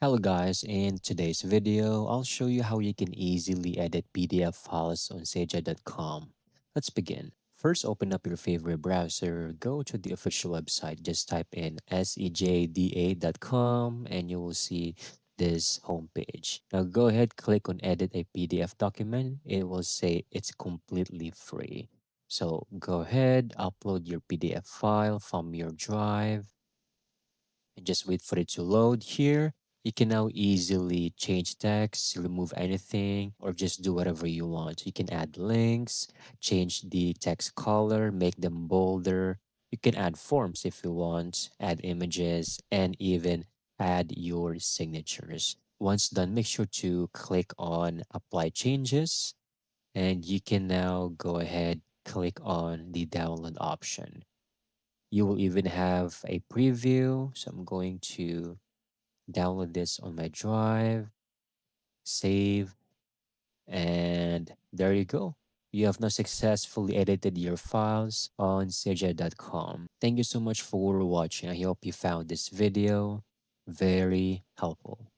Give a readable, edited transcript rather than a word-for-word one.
Hello guys, in today's video, I'll show you how you can easily edit PDF files on Sejda.com. Let's begin. First, open up your favorite browser, go to the official website, just type in sejda.com and you will see this homepage. Now go ahead, click on edit a PDF document. It will say it's completely free. So go ahead, upload your PDF file from your drive and just wait for it to load here. You can now easily change text, remove anything, or just do whatever you want. You can add links, change the text color, make them bolder. You can add forms if you want, add images, and even add your signatures. Once done, make sure to click on Apply Changes, and you can now go ahead, click on the download option. You will even have a preview. So I'm going to download this on my drive, save, and there you go. You have now successfully edited your files on Sejda.com. Thank you so much for watching. I hope you found this video very helpful.